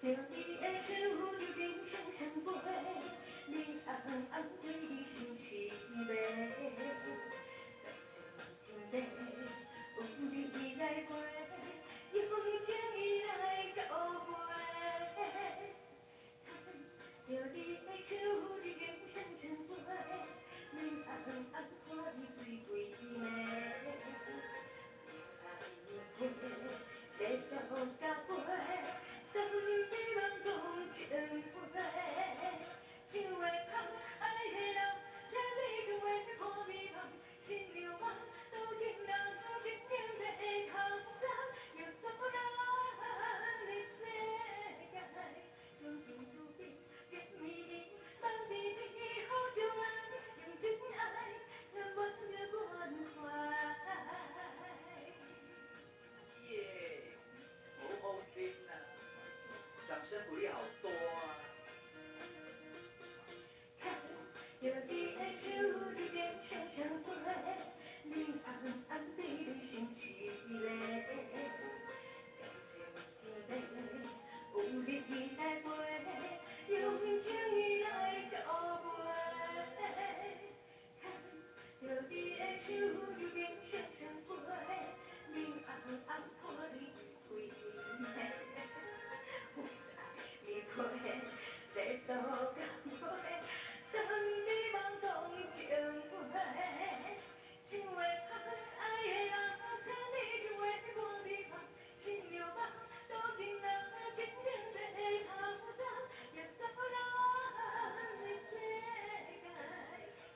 着你的手，流情双双飞，你红红对你心痴迷。情有你来陪，用情意来交陪。着你的手，流情双双飞，你红红看你水鬼迷。白头甲背，等你梦讲情话。唱的香，爱的人，听你唱的看你梦，心流梦，多情人，情景在头前，又怎人的世界？相见如宾，情绵绵，梦甜甜，好将人用真爱，填满了关怀。耶，好好听啊！掌声鼓励好多啊！着你的手，流情双双飞，你红红对你心痴迷。感情有你来陪，用情意来交陪。着你的手，流情双双飞，你红红看你开开。你陪，白头甲背。等你梦讲情话，唱的香，爱的人，听你唱的看你梦，心流梦，多情人，情景在头前，约束人的世界。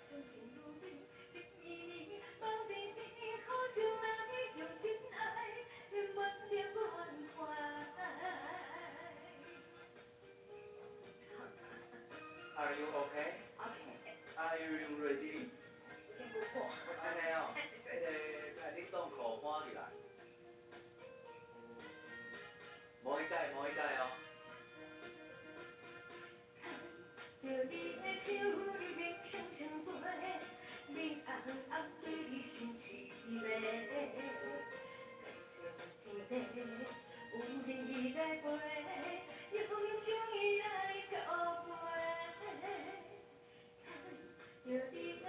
相敬如宾，情绵绵，梦甜甜，好像人用真爱填满了关怀。Are you okay? OK，Are you ready? 先不破。安尼哦，你动口欢起来，摸一盖哦。着你的手，流情双双飞，你红红对你心痴迷。感情有你来陪，用情意来交陪。着你的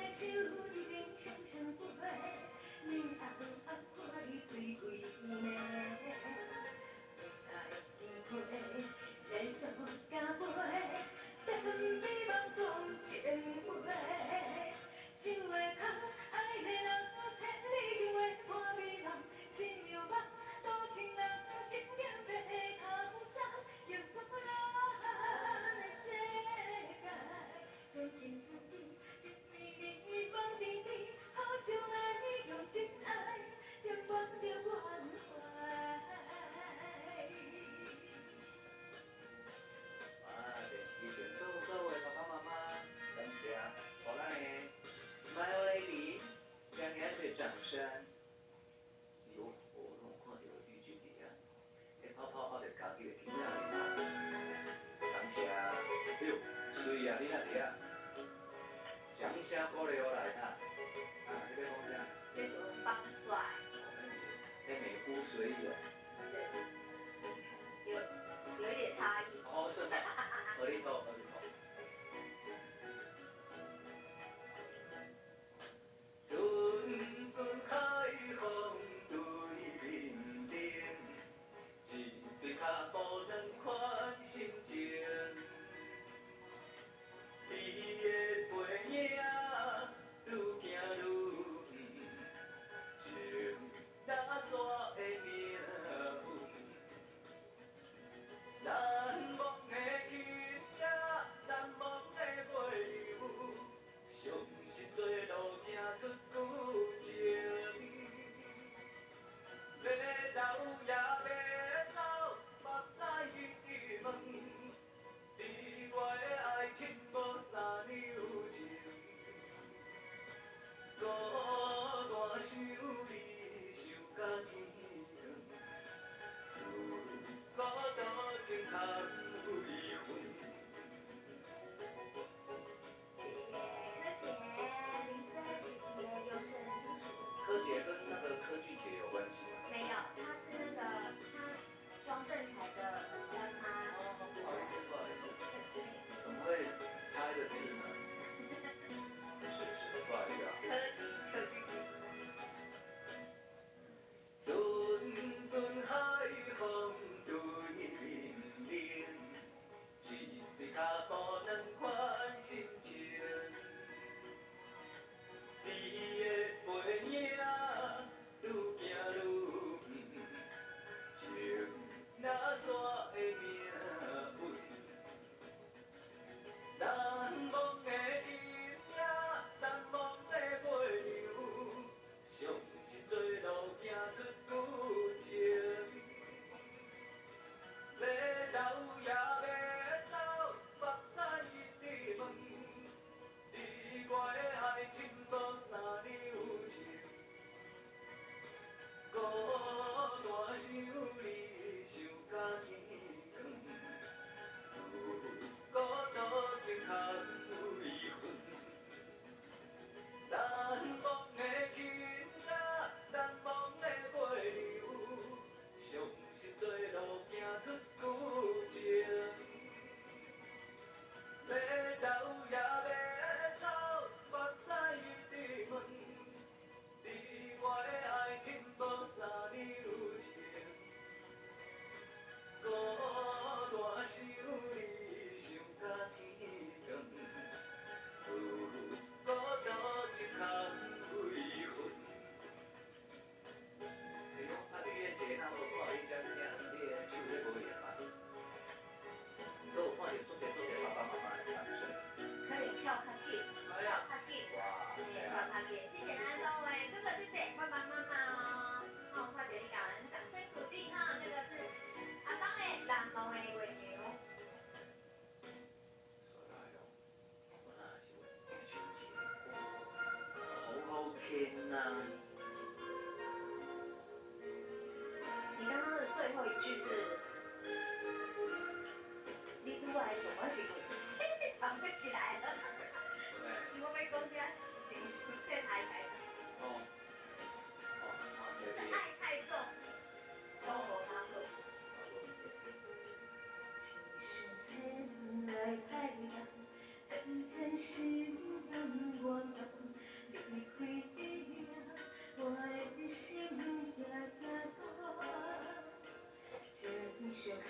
相看，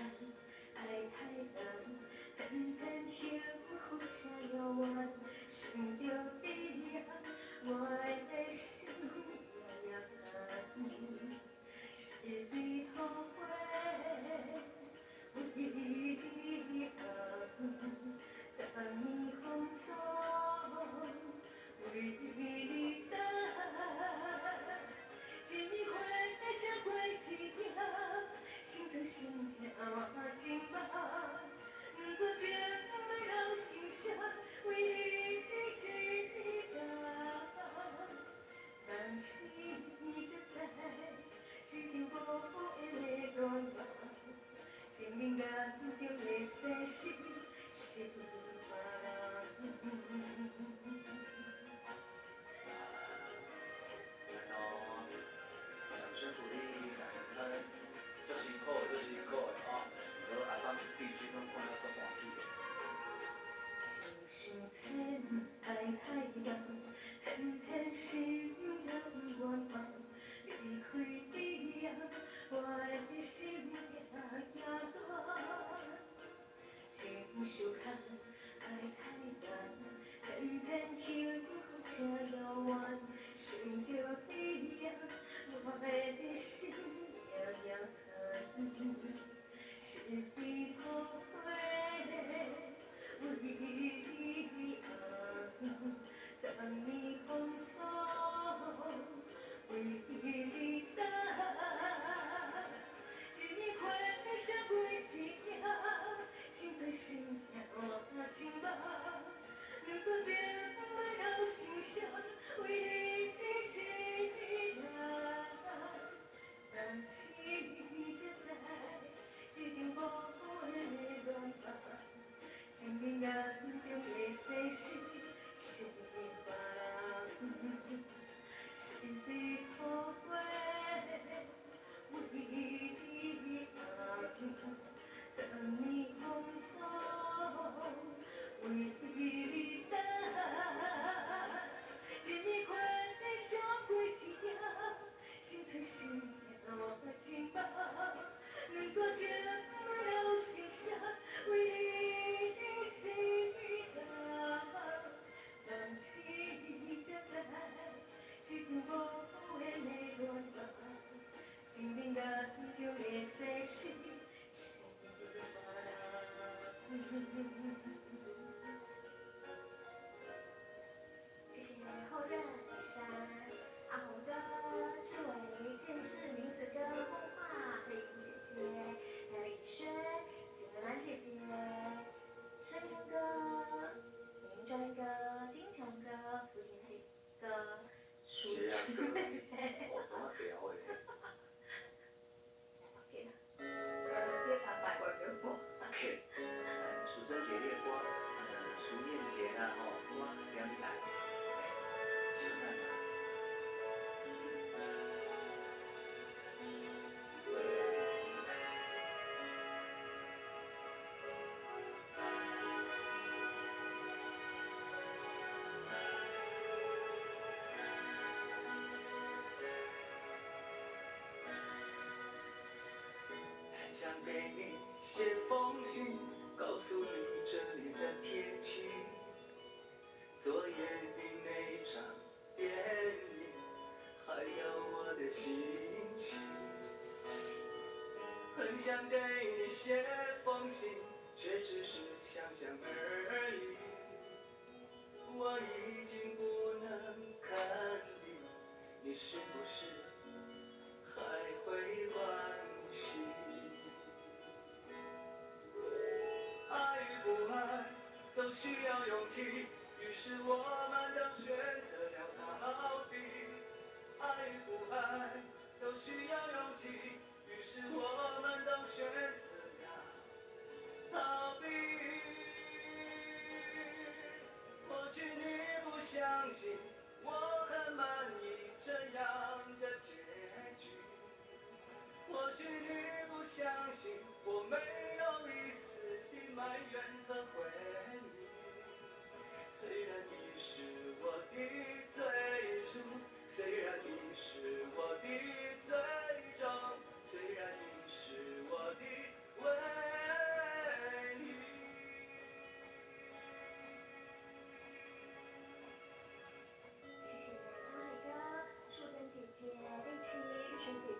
爱太重，偏偏幸福这遥远，想着你啊，我的心夜夜叹。是你后悔，为你红，十年风霜，为你等。一年花才过一天，心酸心痛情梦。多情来到心上，为你祈祷。梦醒才知，一场无负的恋恋，生命眼中的世事是别人。掌声鼓励咱们，足辛苦的，足辛苦的哦。和下放地区拢看到足欢喜的。情深爱太重，偏偏心人远方。离开你后，我的心也断。情相牵，爱太重，偏偏幸福这遥远。想着你后，我的心夜夜疼。是你后悔，为你红，十年风霜，为你等。一年花才过一天，心酸心痛情梦。多情来到心上，为你祈祷。梦醒才知，一场无负的恋恋，生命眼中的世事是别人。是你后悔，为你红，十年风霜，为你等。一年花才过一天，心酸心痛情梦。多情来到心上，为你祈祷。梦醒才知，一场无负的恋恋，生命眼中的世事是别人。谢谢后任雨山阿红哥，这位建志名字哥梦话配音姐姐，还有以轩、景兰姐姐、声音哥、林专哥、金强哥、福田姐哥、舒春妹妹。我怎么聊的？ OK 啦，别把麦关给我。OK，淑珍姐姐歌，淑燕姐啊，吼，我了你来，小蛋啊。想给你写封信，告诉你这里的天气。昨夜的那场电影，还有我的心情。很想给你写封信，却只是想想而已。我已经不能看你，你是不是还会关心？爱与不爱都需要勇气，于是我们都选择了逃避。爱与不爱都需要勇气，于是我们都选择了逃避。或许你不相信，我很满意这样的结局。或许你不相信，我没有一丝的埋怨和悔意。虽然你是我的最初，虽然你是我的最终，虽然你是我的唯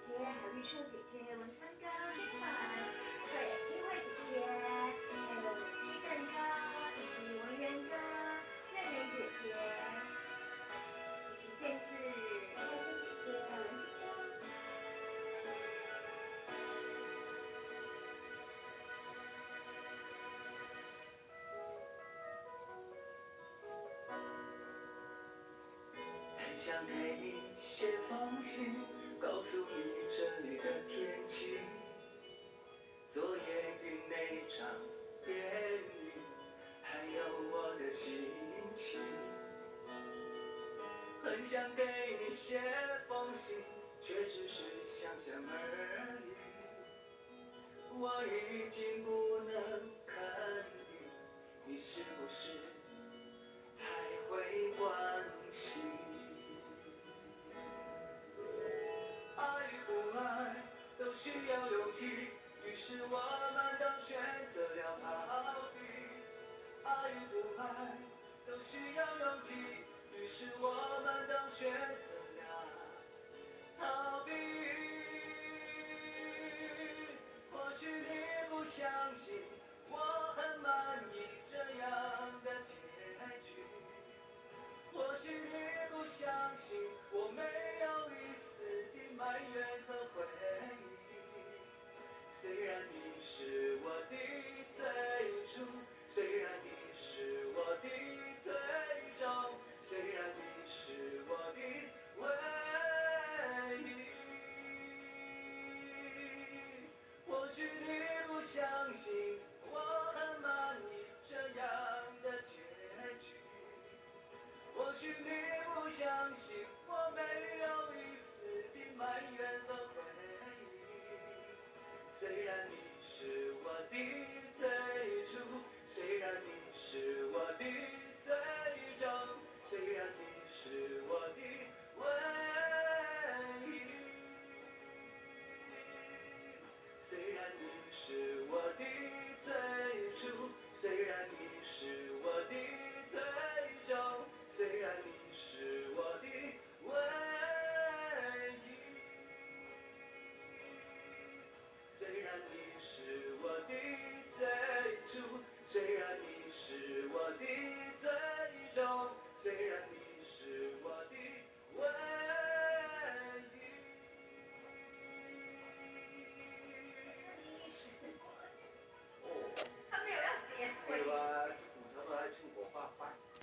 姐，还有玉树姐姐，文山哥，对，因为姐姐，还有地震哥，以及文渊哥，月圆姐姐，以及建志、慧珍姐姐，还有文心哥。很想给你写封信，告诉你这里的天气。昨夜云那场电影，还有我的心情。很想给你写封信，却只是想想而已。我已经不能肯定，你是不是还会关心？爱与不爱都需要勇气，于是我们都选择了逃避。爱与不爱都需要勇气，于是我们都选择了逃避。或许你不相信，我很满意这样的结局。或许你不相信，我没有一丝的埋怨和悔意。虽然你是我的最初，虽然你是我的最终，虽然你是我的唯一。或许你不相信，我很满意这样的结局。或许你不相信，我没有